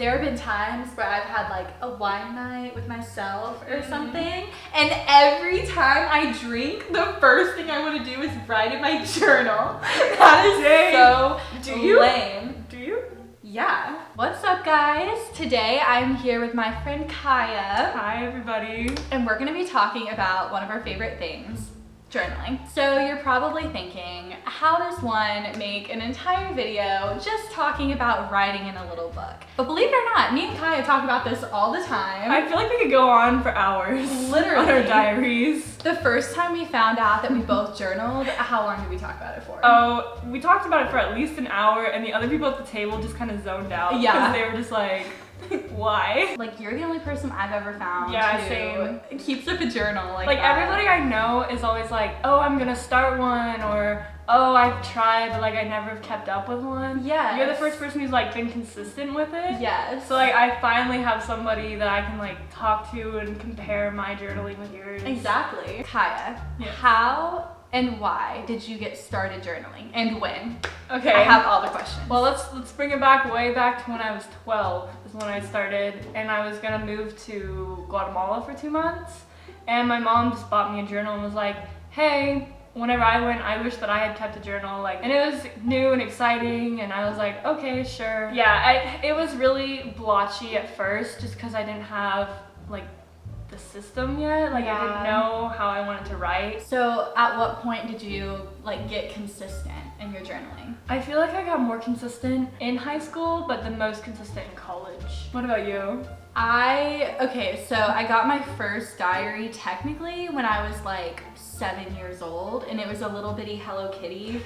There have been times where I've had like a wine night with myself or something, and every time I drink, the first thing I want to do is write in my journal. That is so lame. Do you? Yeah. What's up, guys? Today I'm here with my friend Kaya. Hi, everybody. And we're gonna be talking about one of our favorite things, journaling. So you're probably thinking, how does one make an entire video just talking about writing in a little book? But believe it or not, me and Kaya talk about this all the time. I feel like we could go on for hours. Literally. On our diaries. The first time we found out that we both journaled, how long did we talk about it for? Oh, we talked about it for at least an hour, and the other people at the table just kind of zoned out. Yeah. Because they were just like, why? Like, you're the only person I've ever found who keeps up a journal like that. Everybody I know is always like, oh, I'm gonna start one, or oh, I've tried, but like I never have kept up with one. Yeah. You're the first person who's like been consistent with it. Yes. So like I finally have somebody that I can like talk to and compare my journaling with yours. Exactly. Kaya, Yes. how and why did you get started journaling, and when? Okay. I have all the questions. Well, let's bring it back way back to when I was 12 is when I started, and I was gonna move to Guatemala for 2 months, and my mom just bought me a journal and was like, hey, whenever I went, I wish that I had kept a journal, like, and it was new and exciting, and I was like, okay, sure. Yeah, it was really blotchy at first just because I didn't have like the system yet, like I didn't know how I wanted to write. So at what point did you like get consistent in your journaling? I feel like I got more consistent in high school, but the most consistent in college. What about you? So I got my first diary technically when I was like 7 years old, and it was a little bitty Hello Kitty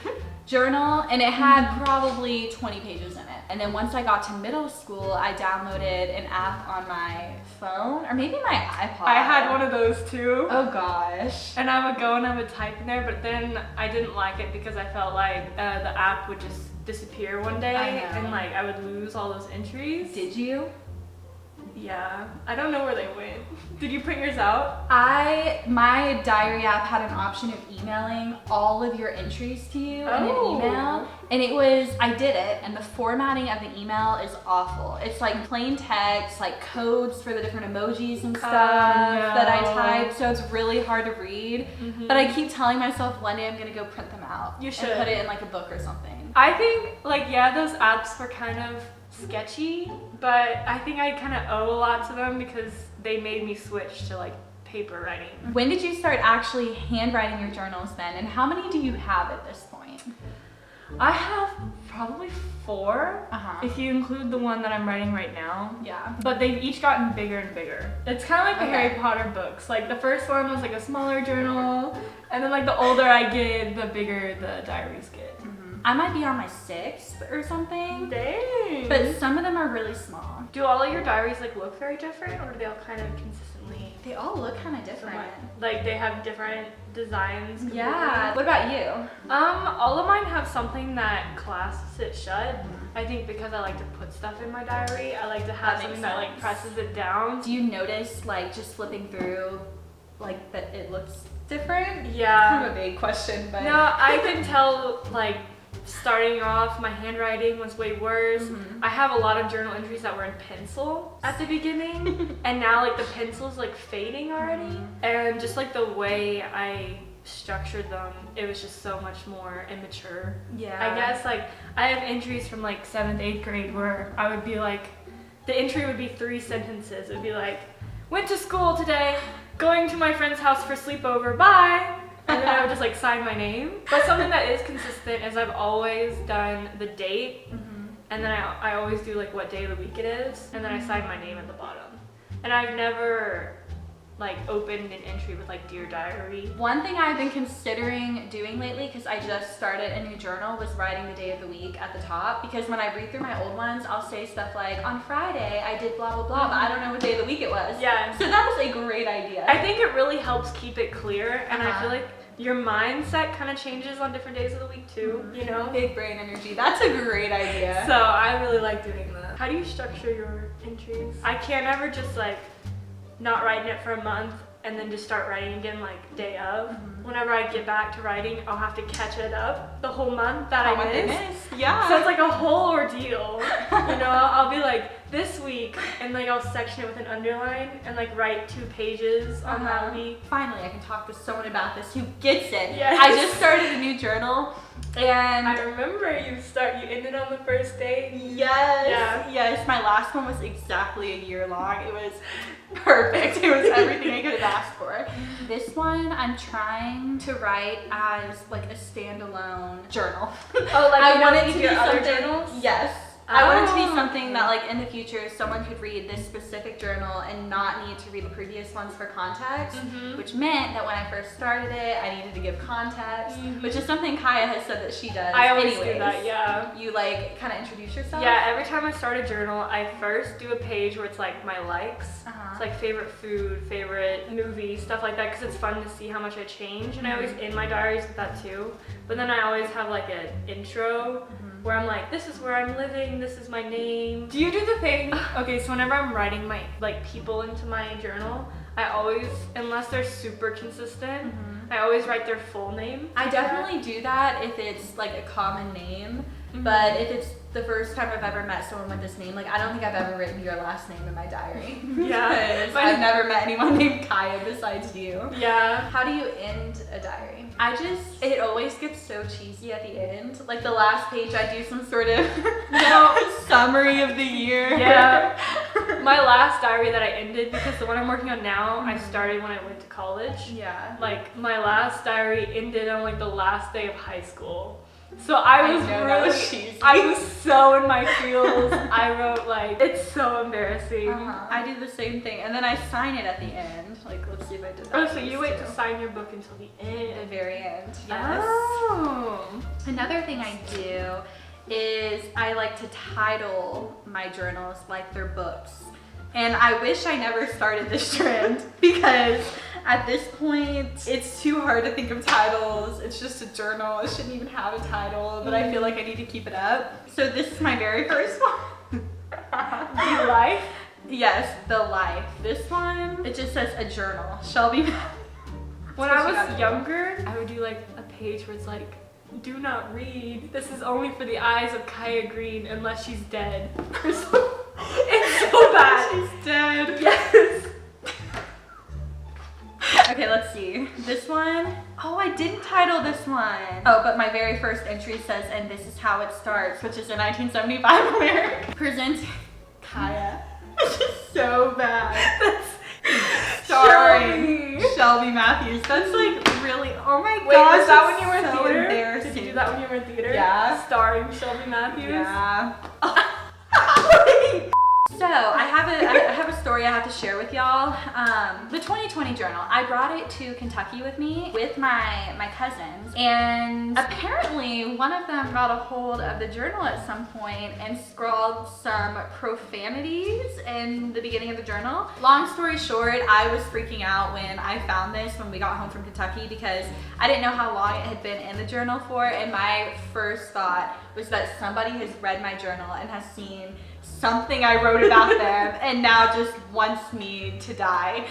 journal, and it had probably 20 pages in it. And then once I got to middle school, I downloaded an app on my phone, or maybe my iPod. I had one of those too. Oh gosh. And I would go and I would type in there, but then I didn't like it because I felt like the app would just disappear one day, and like I would lose all those entries. Did you? Yeah, I don't know where they went. Did you print yours out? My diary app had an option of emailing all of your entries to you in an email, and I did it, and the formatting of the email is awful. It's like plain text, like codes for the different emojis and stuff that I type, so it's really hard to read. But I keep telling myself one day I'm gonna go print them out. You should. And put it in like a book or something. I think like, yeah, those apps were kind of sketchy, but I think I kind of owe a lot to them because they made me switch to like paper writing. When did you start actually handwriting your journals then, and how many do you have at this point? I have probably 4, if you include the one that I'm writing right now. Yeah. But they've each gotten bigger and bigger. It's kind of like the Harry Potter books. Like the first one was like a smaller journal, and then like the older I get, the bigger the diaries get. I might be on my 6th or something. Dang. But some of them are really small. Do all of your diaries like look very different, or do they all kind of consistently? They all look kind of different. Like they have different designs completely? Yeah. What about you? All of mine have something that clasps it shut. I think because I like to put stuff in my diary, I like to have something that like presses it down. Do you notice like just flipping through like that it looks different? Yeah. Kind of a vague question, but no, I can tell like starting off my handwriting was way worse. I have a lot of journal entries that were in pencil at the beginning, and now like the pencil's like fading already, and just like the way I structured them, it was just so much more immature. Yeah. I guess like I have entries from like 7th, 8th grade where I would be like, the entry would be 3 sentences. It would be like, went to school today, going to my friend's house for sleepover, bye. And then I would just like sign my name. But something that is consistent is I've always done the date, and then I always do like what day of the week it is, and then I sign my name at the bottom. And I've never like opened an entry with like Dear Diary. One thing I've been considering doing lately, because I just started a new journal, was writing the day of the week at the top, because when I read through my old ones, I'll say stuff like, on Friday I did blah blah blah, but I don't know what day of the week it was. Yeah. So that was a great idea. I think it really helps keep it clear, and I feel like your mindset kind of changes on different days of the week too, you know? Big brain energy. That's a great idea. So I really like doing that. How do you structure your entries? I can't ever just like not writing it for a month and then just start writing again like day of. Whenever I get back to writing, I'll have to catch it up the whole month that I missed. Yeah. So it's like a whole ordeal. You know, I'll be like, this week, and like I'll section it with an underline and like write 2 pages on that week. Finally, I can talk to someone about this who gets it. Yes. I just started a new journal, and I remember you ended on the first day. Yes. My last one was exactly a year long. It was perfect. It was everything I could have asked for. This one I'm trying to write as like a standalone journal. Oh, like I want it to be your other something. journals? Yes. I want it to be something that like in the future someone could read this specific journal and not need to read the previous ones for context, which meant that when I first started it, I needed to give context, which is something Kaya has said that she does. I always do that, yeah. You like kind of introduce yourself? Yeah, every time I start a journal, I first do a page where it's like my likes. It's like favorite food, favorite movie, stuff like that, because it's fun to see how much I change, and I always in my diaries with that too. But then I always have like an intro where I'm like, this is where I'm living, this is my name. Do you do the thing? Okay, so whenever I'm writing my like people into my journal, I always, unless they're super consistent, I always write their full name. I definitely do that if it's like a common name, but if it's the first time I've ever met someone with this name, like I don't think I've ever written your last name in my diary. Yeah. Because I've never met anyone named Kaya besides you. Yeah. How do you end a diary? It always gets so cheesy at the end. Like the last page, I do some sort of summary of the year. Yeah. My last diary that I ended, because the one I'm working on now, I started when I went to college. Yeah. Like my last diary ended on like the last day of high school. So I was so in my feels. I wrote like, it's so embarrassing. I do the same thing, and then I sign it at the end. Like, let's see if I did that. Oh, so you wait to sign your book until the end. The very end. Yes. Oh. Another thing I do is I like to title my journals like they're books. And I wish I never started this trend because at this point, it's too hard to think of titles. It's just a journal. It shouldn't even have a title, but I feel like I need to keep it up. So this is my very first one. The Life? Yes, The Life. This one, it just says a journal. Shelby. When I was younger, I would do like a page where it's like, do not read. This is only for the eyes of Kaya Green unless she's dead. It's so bad. She's dead. Yes. Okay, let's see. This one. Oh, I didn't title this one. Oh, but my very first entry says, and this is how it starts, which is a 1975 lyric. Presenting Kaya. Which is so bad. That's starring Shelby Mathews. That's like really, oh my Wait, gosh. was that when you were in so theater? embarrassing. Did you do that when you were in theater? Yeah. Starring Shelby Mathews? Yeah. So I have a story I have to share with y'all. The 2020 journal, I brought it to Kentucky with me with my cousins, and apparently one of them got a hold of the journal at some point and scrawled some profanities in the beginning of the journal. Long story short, I was freaking out when I found this when we got home from Kentucky because I didn't know how long it had been in the journal for, and my first thought was that somebody has read my journal and has seen something I wrote about them and now just wants me to die.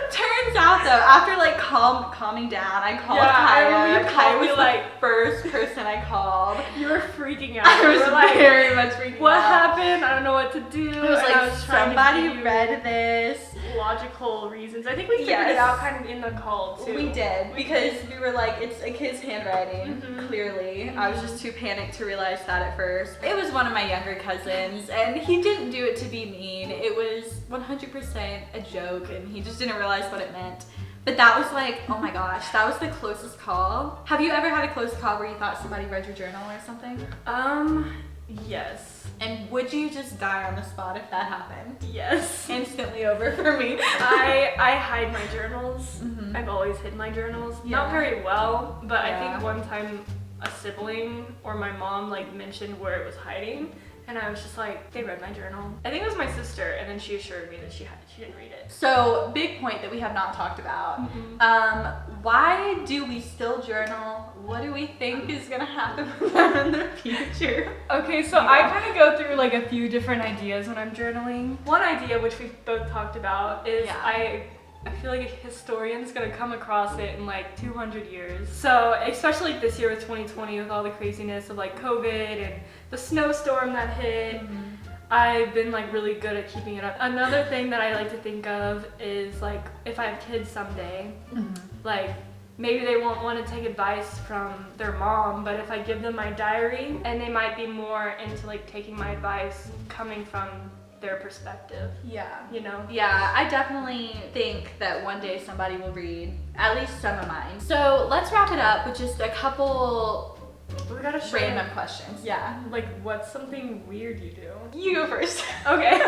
Turns out though, after like calming down, I called Kaya. Kaya was the first person I called. You were freaking out. I was very much freaking out. What happened? I don't know what to do. I was like, somebody read this. Logical reasons. I think we figured it out kind of in the call too. We did, because we were like, it's a kid's handwriting, clearly. I was just too panicked to realize that at first. It was one of my younger cousins, and he didn't do it to be mean. It was 100% a joke, and he just didn't realize what it meant. But that was like, oh my gosh, that was the closest call. Have you ever had a close call where you thought somebody read your journal or something? Yes. And would you just die on the spot if that happened? Yes. Instantly over for me. I hide my journals. I've always hid my journals. Yeah. Not very well, but I think one time a sibling or my mom like mentioned where it was hiding, and I was just like, they read my journal. I think it was my sister, and then she assured me that she didn't read it. So, big point that we have not talked about. Why do we still journal? What do we think is gonna happen with them in the future? Okay, so I kind of go through like a few different ideas when I'm journaling. One idea, which we've both talked about, is I feel like a historian's gonna come across it in like 200 years. So, especially this year with 2020 with all the craziness of like COVID and the snowstorm that hit, I've been like really good at keeping it up. Another thing that I like to think of is like if I have kids someday, like maybe they won't want to take advice from their mom, but if I give them my diary, and they might be more into like taking my advice coming from their perspective. Yeah. You know? Yeah, I definitely think that one day somebody will read at least some of mine. So let's wrap it up with just a couple We gotta share random questions. Yeah. like what's something weird you do? You go first. Okay.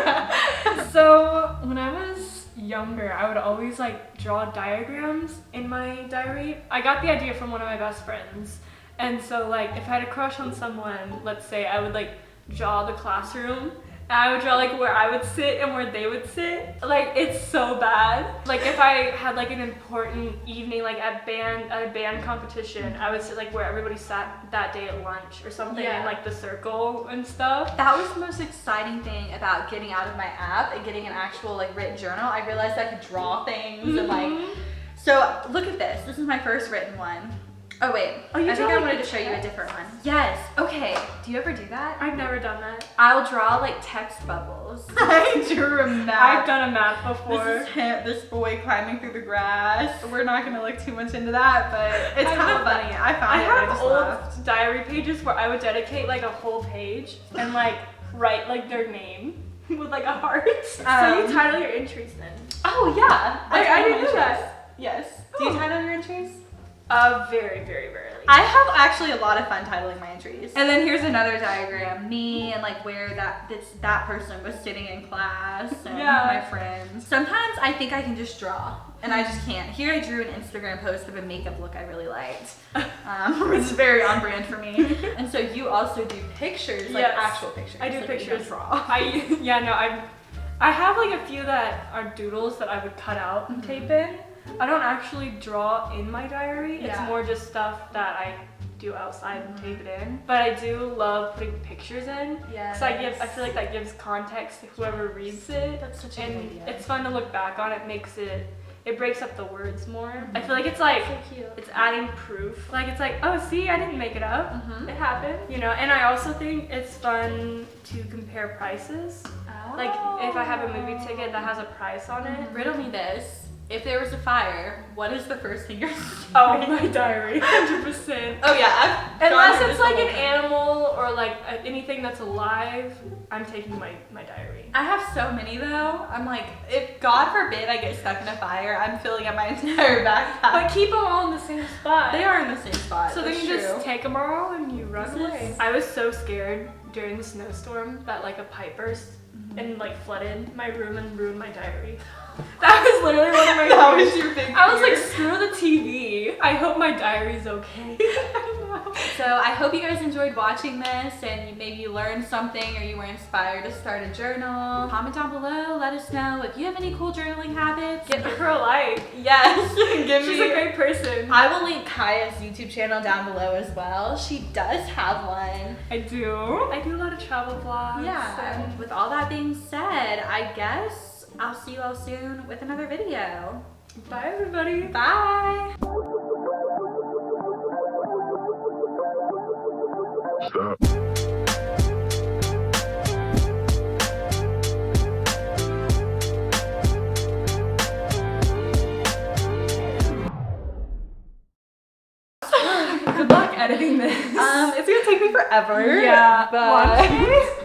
So when I was younger, I would always like draw diagrams in my diary. I got the idea from one of my best friends. And so like if I had a crush on someone, let's say, I would like draw the classroom. And I would draw like where I would sit and where they would sit. Like it's so bad. Like if I had like an important evening like at a band competition, I would sit like where everybody sat that day at lunch or something in like the circle and stuff. That was the most exciting thing about getting out of my app and getting an actual like written journal. I realized I could draw things and like, so look at this. This is my first written one. Oh wait, I think I wanted to show you a different one. Yes, okay. Do you ever do that? I've never done that. I'll draw like text bubbles. I drew a map. I've done a map before. This is him, this boy climbing through the grass. We're not gonna look too much into that, but it's kind of funny. I have old laughed. diary pages where I would dedicate like a whole page and like write like their name with like a heart. So you title your entries then? Oh yeah, I didn't do that. Yes. Do you title your entries? Very, very rarely. I have actually a lot of fun titling my entries. And then here's another diagram, me and like where that person was sitting in class and my friends. Sometimes I think I can just draw and I just can't. Here I drew an Instagram post of a makeup look I really liked, which is very on brand for me. And so you also do pictures, like actual pictures. I do like pictures. Draw. I have like a few that are doodles that I would cut out and tape in. I don't actually draw in my diary. It's more just stuff that I do outside and tape it in. But I do love putting pictures in. Because I feel like that gives context to whoever reads it. That's such a good idea. It's fun to look back on. It breaks up the words more. I feel like it's like, it's adding proof. Like it's like, oh, see, I didn't make it up. It happened, you know? And I also think it's fun to compare prices. Like if I have a movie ticket that has a price on it. Riddle me this. If there was a fire, what is the first thing you're Oh, my diary, 100%. Oh yeah, unless it's like an animal or like anything that's alive, I'm taking my diary. I have so many though. I'm like, if God forbid I get stuck in a fire, I'm filling up my entire backpack. But keep them all in the same spot. They are in the same spot. So then you just take them all and you run away. I was so scared during the snowstorm that like a pipe burst and like flooded my room and ruined my diary. That was literally one of my That was your big fear. I was like, screw the TV. I hope my diary's okay. So I hope you guys enjoyed watching this and maybe you learned something or you were inspired to start a journal. Comment down below, let us know if you have any cool journaling habits. Give her a like. Yes. She's a great person. I will link Kaya's YouTube channel down below as well. She does have one. I do a lot of travel vlogs. Yeah. And with all that being said, I guess I'll see you all soon with another video. Bye everybody. Bye. Stop. Good luck editing this. It's gonna take me forever. Yeah. But